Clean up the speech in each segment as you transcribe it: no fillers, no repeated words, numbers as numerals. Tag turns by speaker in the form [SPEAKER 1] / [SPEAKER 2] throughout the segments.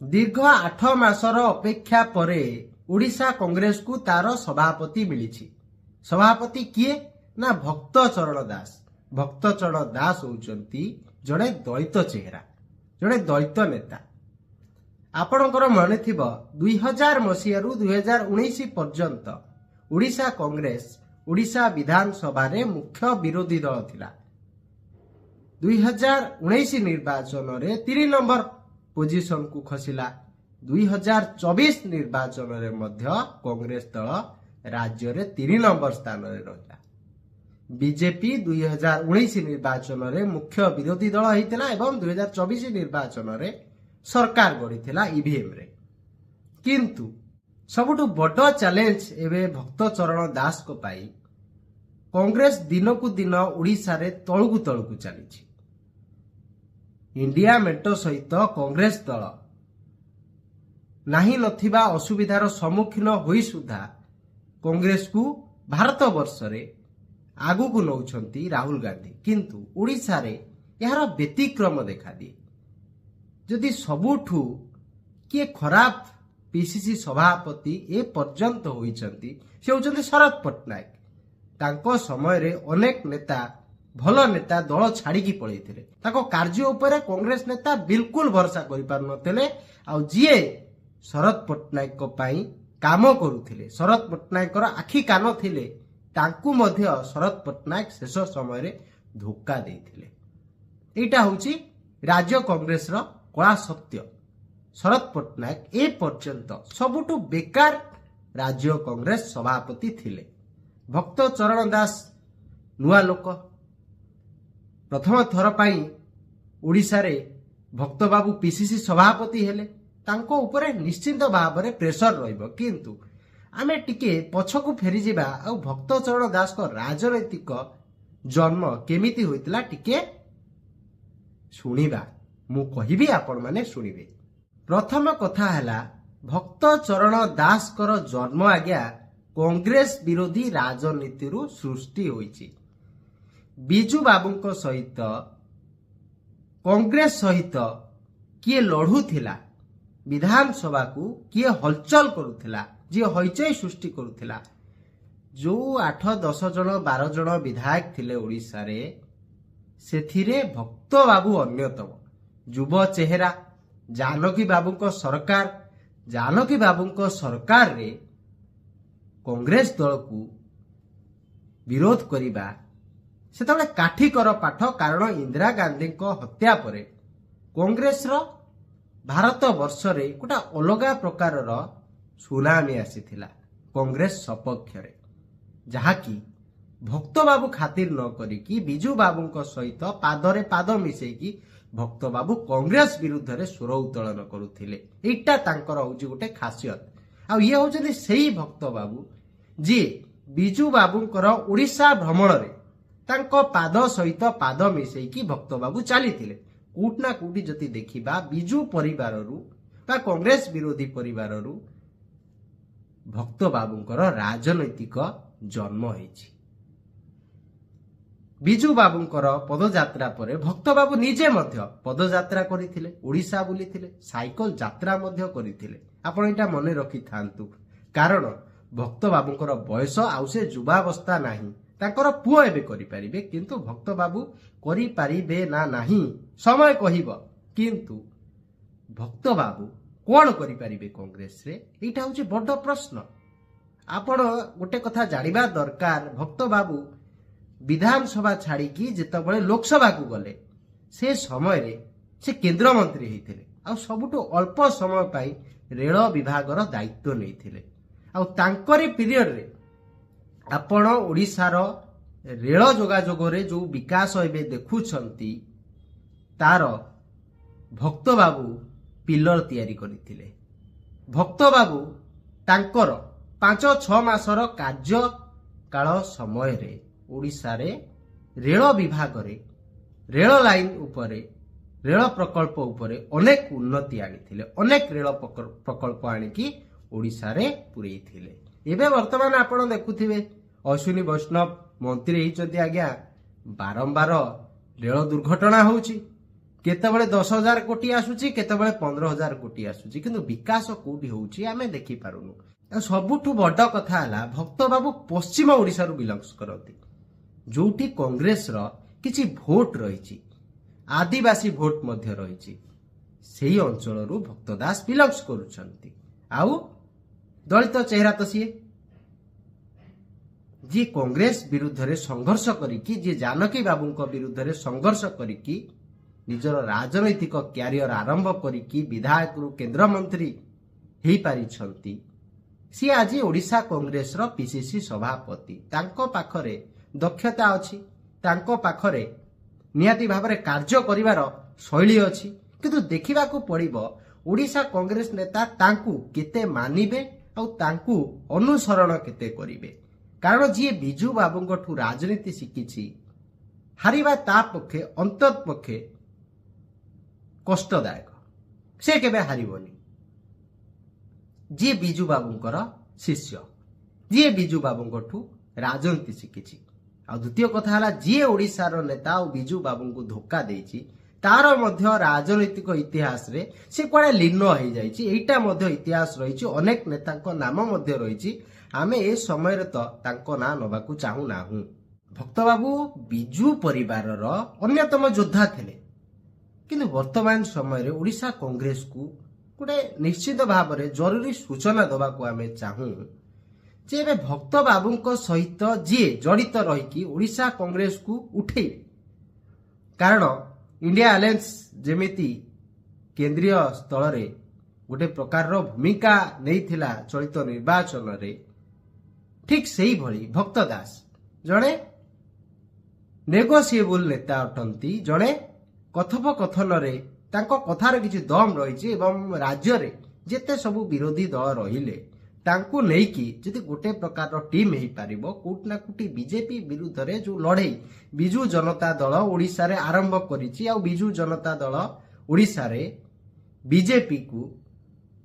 [SPEAKER 1] दीर्घ 8 मासर अपेक्षा परे ओडिशा कांग्रेस को तार सभापति मिली। सभापति किए ना भक्तचरण दास। भक्तचरण दास होउचंती जड़े दलित चेहरा, जड़े दलित नेता। आपणकर मन थिबो 2000 मसीह रु 2019 पर्यंत ओडिशा कांग्रेस ओडिशा विधानसभा रे मुख्य विरोधी दल थिला। 2019 निर्वाचन रे 3 नंबर पोजिशन को खसिला। 2024 निर्वाचन रे मध्य कांग्रेस दल राज्य रे 3 नंबर स्थान रे रहिला। बीजेपी 2019 निर्वाचन रे मुख्य विरोधी दल होइतिला एवं 2024 निर्वाचन रे सरकार गढ़िथिला ईवीएम रे। किंतु सबुठु बड़ चैलेंज एवं भक्तचरण दास को पाई कांग्रेस दिन को दिन ओडिशा रे तळकु तळकु चली। इंडिया मेंटो सहित कांग्रेस दल नाही नथिबा असुविधार सम्मुखीन होई सुधा कांग्रेस को भारत वर्ष रे आगु को नौछंती राहुल गांधी। किंतु ओडिशा रे यार व्यतिक्रम देखा दिए। जदि सबुठु किए खराब पीसीसी सभापति ए पर्यंत होइछंती से होचंती शरद पट्टनायक। तांको समय रे अनेक नेता भल नेता दल छाड़ी पड़े थे। कार्य उपरे कांग्रेस नेता बिल्कुल भरोसा कर पारुनथिले। आ जीए शरद पट्टनायक काम करुथिले, शरद पट्टनायक आखि कान थिले, तांकु मध्य शरद पट्टनायक शेष समय रे धोखा देइथिले। एटा होची राज्य कांग्रेस रो कला सत्य। शरद पट्टनायक ए पर्यंत सबुठु बेकार राज्य कांग्रेस सभापति थिले। भक्तचरण दास नुआ लोक प्रथम थर पाई ओडिशा रे भक्त बाबू पीसीसी सभापति हेले। तांको उपरे निश्चित भाव में प्रेसर रहिबो। किंतु आमे टिके पछकु फेरी जिबा आ भक्तचरण दास को राजनैतिक जन्म केमिति होइतला टिके सुनिबा। मु कहिबी आपण माने सुनिबे। प्रथम कथा हैला भक्तचरण दास कर जन्म आज्ञा कांग्रेस विरोधी राजनीति रु सृष्टि होइछि। बिजू बाबू सहित कांग्रेस सहित किए लड़ू थिला विधानसभा को, किए हलचल करुथिला, जी हईचई सृष्टि करुथिला। जो 8-10 जन 12 जन विधायक थिले ओडिशा रे सेथिरे भक्त बाबू अन्यतम। युव चेहरा जानकी बाबू को सरकार, जानकी बाबू को सरकार रे कांग्रेस दल को विरोध करिबा सेतबे काठीकर पाठ। कारण इंदिरा गांधी को हत्या परे कांग्रेस रो भारत वर्ष रे गोटा अलगा प्रकार रो सुनामी आसीथिला कांग्रेस सपक्ष रे, जहाकी भक्त बाबू खातिर न करिकी बिजू बाबू को सहित पादरे पाद मिसेकी भक्त बाबू कांग्रेस विरुद्ध रे स्वर उत्तोलन करुथिले। एटा तांकर होची गोटे खासियत। आ ये होचंदी सेही भक्त बाबू जी बिजू बाबूंकर ओडिशा भ्रमण रे तांको पाद सहित पाद मिसेकी भक्त बाबू चली। कोटना कोटी जति देखिबा बिजू परिवार रु बा कांग्रेस विरोधी परिवार रु भक्त बाबूंकर राजनैतिक जन्म होइछि। बिजू बाबूंकर पदयात्रा परे भक्त बाबू निजे मध्य पदयात्रा करिथिले, ओडिशा बुलिथिले, साइकल यात्रा मध्य करिथिले। आपण एटा मने रखि थांतु। कारण भक्त बाबूंकर बयस आउ से युवावस्था नाही। तांकर पुओ एबे करि परिबे, किंतु भक्त बाबू करि परिबे ना नाही समय कहिबो। किंतु भक्त बाबू कोन करि परिबे कांग्रेस रे, एटा होची बड़ प्रश्न। आपण गोटे कथा जानिबा दरकार। भक्त बाबू विधानसभा छाड़ी की जेतबळे लोकसभा को गले से समय रे से केंद्र मंत्री हेतिले। आ सबुटो अल्प समय पाई रेल विभाग रो दायित्व नैथिले। आ तांकरी पीरियड रे आपण ओडिशा रो रेल जोगाजोग रे जो विकास एबे देखुछंती तार भक्त बाबू पिलर तैयारी करिथिले। भक्त बाबू तांकर 5-6 मासर कार्य काल समय रे ओडिशा रे रेल विभाग रे रेल लाइन उपरे रेल प्रकल्प उपरे अनेक उन्नति आनिथिले। अनेक रेल प्रकल्प आनिकी ओडिशा रे पुरैथिले। एबे वर्तमान आपण देखुथिबे अश्विनी वैष्णव मंत्री होइचंती आज्ञा बारंबार रेल दुर्घटना होउची। केतबेले 10,000 कोटी आसुची केतबेले 15,000 कोटी आसुची किंतु विकास कोठी होउची आमे देखि पारुनु। सबुठु बड़ कथा हला भक्त बाबू पश्चिम ओडिसा रु बिलोंग्स करती जोठी कांग्रेस रो किछि भोट रहिछि आदिवासी भोट मध्य रहिछि सेही अंचल रु भक्त दास बिलोंग्स करूछंती। आउ दलित चेहरा तो सीए जी कांग्रेस विरुद्ध रे संघर्ष करिकी जी जानकी बाबूंक विरुद्ध रे संघर्ष करिकी निजर राजनैतिक क्यारियर आरंभ करिकी विधायक रु केंद्र मंत्री हेई पारिछंती। सी आज ओडिशा कांग्रेस रो पीसीसी सभापति तांको पाखरे दक्षता अछि तांको पाखरे नियाती भाबरे कार्य करिवार शैली अछि किंतु देखिबा को पड़िबो ओडिशा कांग्रेस नेता तांकू केते मानिबे आ तांकू अनुसरण केते करिवे कारण जी बिजू बाबूंगठू राजनीति शिखिछि हारिबा ता पक्षे अंतत पक्षे कष्टदायक से केबे हारिबोनी। जी बिजू बाबूंकर शिष्य जी बिजू बाबूंगठू राजनीति शिखिछि आ द्वितीय कथा हला जी ओडिसा रो नेता और बिजू बाबूंकु धोखा देछि तार मध्य राजनैतिक इतिहास रे से कोडे लीन हो जाइछि एटा मध्य इतिहास रहिछि अनेक नेतांको नाम मध्य रहिछि आमे ए समय रे तो तांको ना नबाकू चाहू नाहू। भक्त बाबू बिजू परिवार रो अन्यतम योद्धा थिले किंतु वर्तमान समय रे ओडिशा कांग्रेस को गोटे निश्चित भाव में जरूरी सूचना दबा को आमे चाहू जे एबे भक्त बाबूंको सहित जी जड़ित रहीकि ओडिशा कांग्रेस को उठे कारण इंडिया अलायंस जेमिति केंद्रीय स्तर रे गोटे प्रकार रो भूमिका नैथिला चलित निर्वाचन रे ठीक सेही भली भक्त दास जड़े नेगोशिएबल नेता अटंती जड़े कथोपकथन रे तांको कथार किछि दम रहिछि एवं राज्य रे जेते सबु विरोधी दल रहिले तांको नेकी जदि गोटे प्रकार रो टीम हेई पारिबो कोट ना कोटी बीजेपी विरुद्ध रे जो लड़ाई बिजू जनता दल ओडिसा रे आरंभ करिछि आ बिजू जनता दल ओडिसा रे बीजेपी को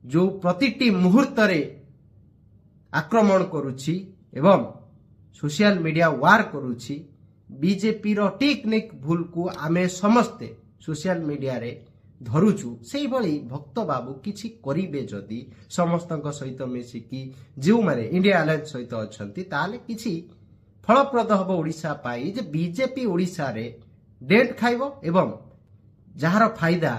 [SPEAKER 1] जो प्रतिटी मुहूर्त रे आक्रमण करुछि एवं सोशल मीडिया वार करुछि बीजेपी रो टेक्निक भूल को आमे समस्ते सोशल मीडिया रे धरुछु सेही भली भक्त बाबू किछि करिवे जदि समस्तक सहित मिसिकी जो माने इंडिया अलायंस सहित अछंती ताले किछि फलप्रद हबो ओडिशा पाई जे बीजेपी ओडिशा रे डेट खाइबो एवं जहार फायदा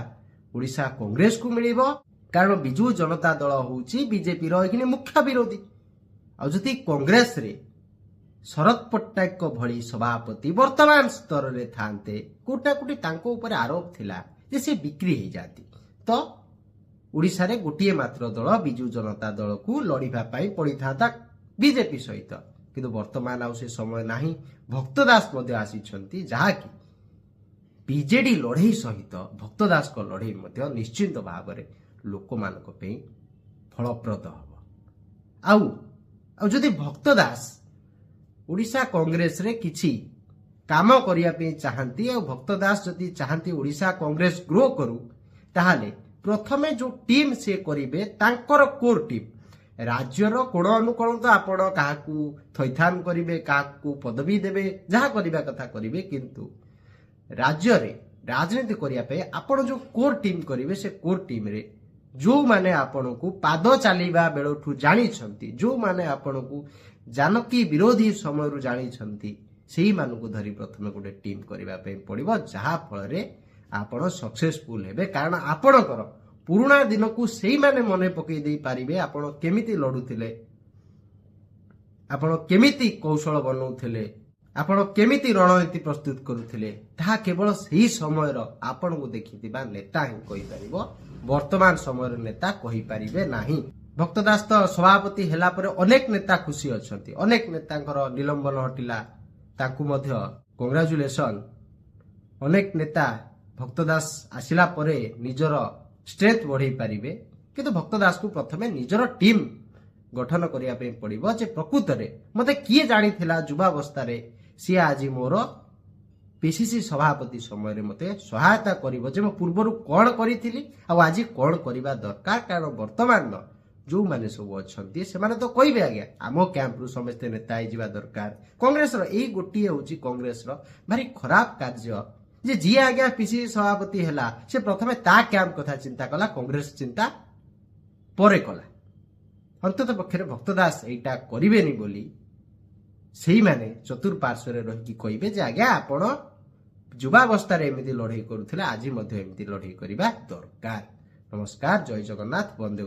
[SPEAKER 1] ओडिशा कांग्रेस को मिलिबो कारण बिजू जनता दल होउची बीजेपी रो एखिनि मुख्य विरोधी आ जति कांग्रेस रे शरद पट्टनायक को भली सभापति वर्तमान स्तर रे थांते कोटा कोटी तांको ऊपर आरोप थिला जे से बिक्री हो जाती तो ओडिशा रे गोटिए मात्र दल बिजू जनता दल को लड़िबा पई पड़ी था बीजेपी सहित किंतु वर्तमान आउ से समय नाही भक्तदास मध्ये आसीछंती जहा कि बीजेडी लड़ाई सहित भक्तदास को लड़ाई मध्ये निश्चित भाव में लोक मानक पे फलप्रद हबो आउ जदि भक्तदास ओडिशा कांग्रेस रे किछि काम करिया पे चाहंती और भक्तदास जदि चाहंती ओडिशा कांग्रेस ग्रो करू ताहाले प्रथमे जो टीम से करिवे तांकर कोर टीम राज्यर कोण अनुकोण तो आपण काहाकू थैथान करिवे काहाकू पदवी देबे जहा करिबा कथा करिवे किंतु राज्य रे राजनीति करिया पे आपण जो कोर टीम करिवे से कोर टीम रे जो माने आपण को पाद चलीबा बेलठू जानी छंती जो माने आपण को जानकी विरोधी समय रु जानी छंती सेही मानकु धरी प्रथमे गोटे टीम करिबा पे पड़िबो जहा फल रे आपण सक्सेसफुल हेबे कारण आपणकर पुराना दिन को सेही माने मने पकई देई पारिबे आपण केमिति लडुथिले आपण केमिति कौशल बनौथिले आपण केमिति रणनीति प्रस्तुत करुथिले ताहा केवल सेही समय रो आपण को देखितिबा नेता ही कहि परिबो वर्तमान समय नेता कहि परिबे नाही। भक्तदास तो सभापति हेला परे अनेक नेता खुशी अछंती अनेक नेतांकर निलंबन हटिला ताकू मध्य कांग्रेचुलेशन अनेक नेता भक्तदास आसिला परे निजर स्ट्रेंथ बढ़ाई पारिबे किंतु भक्तदास को प्रथमे निजर टीम गठन करिया पे पड़िबो जे प्रकृत रे मते किए जानी थिला युवावस्था रे सी आज मोर पीसीसी सभापति समय रे मते सहायता करिवो जे म पूर्वरु कोन करिथिली आ आज कोन करिबा दरकार कारण वर्तमान जो माने सब अछंती से माने तो कहबे आज्ञा आम कैंप रु समस्त नेता आइ जिबा दरकार कांग्रेस रो एई गोटिए होची कांग्रेस रो भारी खराब कार्य ଯେ ଯିଏ ଆଜ୍ଞା ପିସିସି ସଭାପତି ହେଲା ସେ ପ୍ରଥମେ ତା କ୍ୟାମ୍ପ କଥା ଚିନ୍ତା କଲା, କଂଗ୍ରେସ ଚିନ୍ତା ପରେ କଲା। ଅନ୍ତତଃ ପକ୍ଷରେ ଭକ୍ତ ଦାସ ଏଇଟା କରିବେନି ବୋଲି ସେଇମାନେ ଚତୁଃପାର୍ଶ୍ୱରେ ରହିକି କହିବେ ଯେ ଆଜ୍ଞା ଆପଣ ଯୁବାବସ୍ଥାରେ ଏମିତି ଲଢେଇ କରୁଥିଲେ, ଆଜି ମଧ୍ୟ ଏମିତି ଲଢେଇ କରିବା ଦରକାର। ନମସ୍କାର, ଜୟ ଜଗନ୍ନାଥ, ବନ୍ଦେ